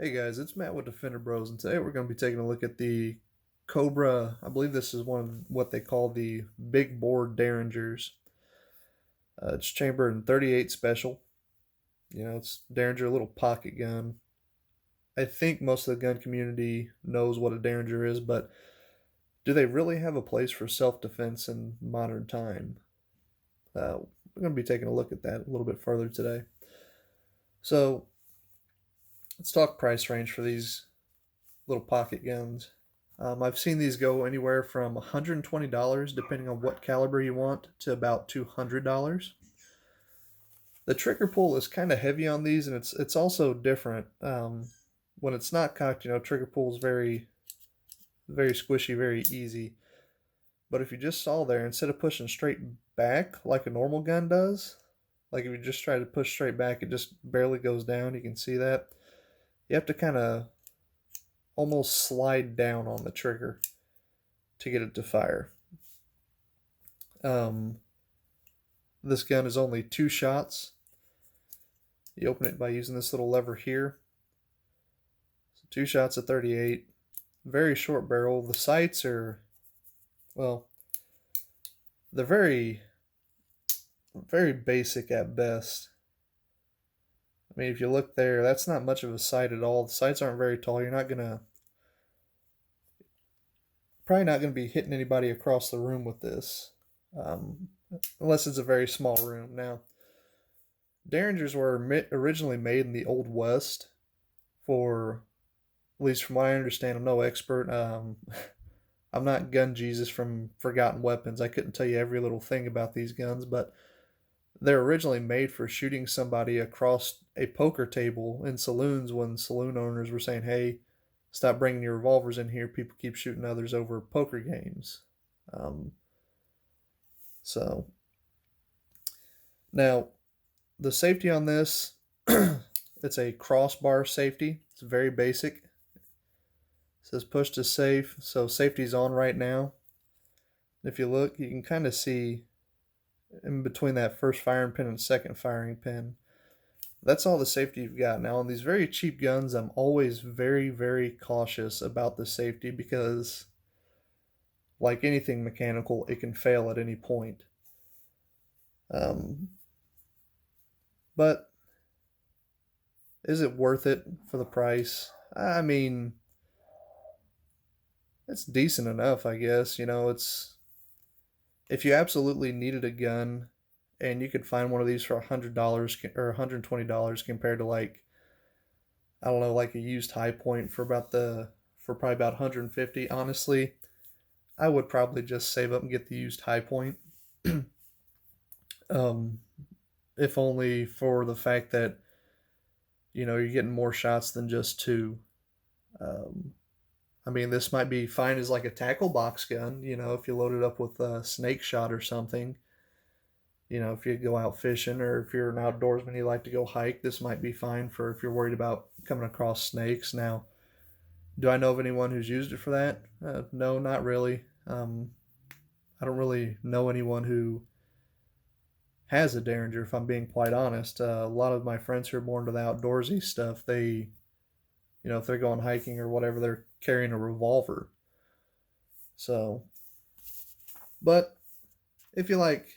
Hey guys, it's Matt with Defender Bros, and today we're going to be taking a look at the Cobra. I believe this is one of what they call the Big Bore Derringers. It's chambered in 38 special. It's Derringer, a little pocket gun. I think most of the gun community knows what a Derringer is, but do they really have a place for self-defense in modern time? We're going to be taking a look at that a little bit further today. So let's talk price range for these little pocket guns. I've seen these go anywhere from $120, depending on what caliber you want, to about $200. The trigger pull is kind of heavy on these, and it's also different. When it's not cocked, trigger pull is very squishy, very easy. But if you just saw there, instead of pushing straight back like a normal gun does, like if you just try to push straight back, it just barely goes down. You can see that. You have to kind of almost slide down on the trigger to get it to fire. This gun is only 2 shots. You open it by using this little lever here. So 2 shots at 38. Very short barrel. The sights are, well, they're very basic at best. I mean, if you look there, that's not much of a sight at all. The sights aren't very tall. You're probably not gonna be hitting anybody across the room with this, unless it's a very small room. Now, Derringers were originally made in the Old West for, at least from what I understand, I'm no expert. I'm not Gun Jesus from Forgotten Weapons. I couldn't tell you every little thing about these guns, but they're originally made for shooting somebody across a poker table in saloons when saloon owners were saying, hey, stop bringing your revolvers in here. People keep shooting others over poker games. Um, so, now, the safety on this, it's a crossbar safety. It's very basic. It says push to safe, so safety's on right now. If you look, you can kind of see in between that first firing pin and second firing pin. That's all the safety you've got. Now, on these very cheap guns, I'm always very, very cautious about the safety because, like anything mechanical, it can fail at any point. Um, but is it worth it for the price? I mean, it's decent enough, I guess. It's if you absolutely needed a gun and you could find one of these for $100 or $120 compared to, like, I don't know, like a used high point for probably about 150. Honestly, I would probably just save up and get the used high point. um, if only for the fact that you're getting more shots than just two. Um, I mean, this might be fine as like a tackle box gun. If you load it up with a snake shot or something. If you go out fishing or if you're an outdoorsman, you like to go hike, this might be fine for if you're worried about coming across snakes. Now, do I know of anyone who's used it for that? No, not really. I don't really know anyone who has a Derringer, if I'm being quite honest. A lot of my friends who are more into the outdoorsy stuff, if they're going hiking or whatever, they're carrying a revolver. So, but if you like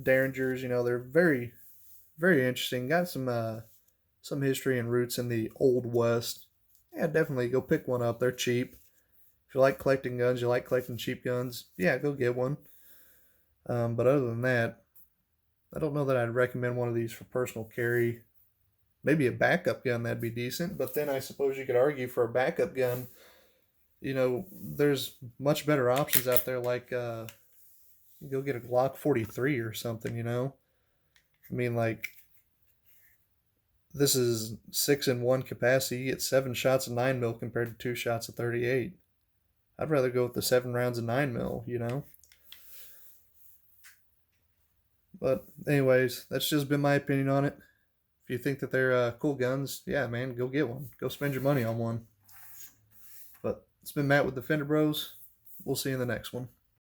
Derringers, they're very, very interesting. Got some history and roots in the Old West. Yeah, definitely go pick one up. They're cheap. If you like collecting guns, you like collecting cheap guns, yeah, go get one. But other than that, I don't know that I'd recommend one of these for personal carry. Maybe a backup gun, that'd be decent. But then I suppose you could argue for a backup gun, there's much better options out there. Like, you go get a Glock 43 or something. I mean, like, this is 6-in-1 capacity. You get 7 shots of 9 mil compared to 2 shots of 38. I'd rather go with the 7 rounds of 9 mil. But anyways, that's just been my opinion on it. If you think that they're cool guns, yeah, man, go get one. Go spend your money on one. But it's been Matt with Defender Bros. We'll see you in the next one.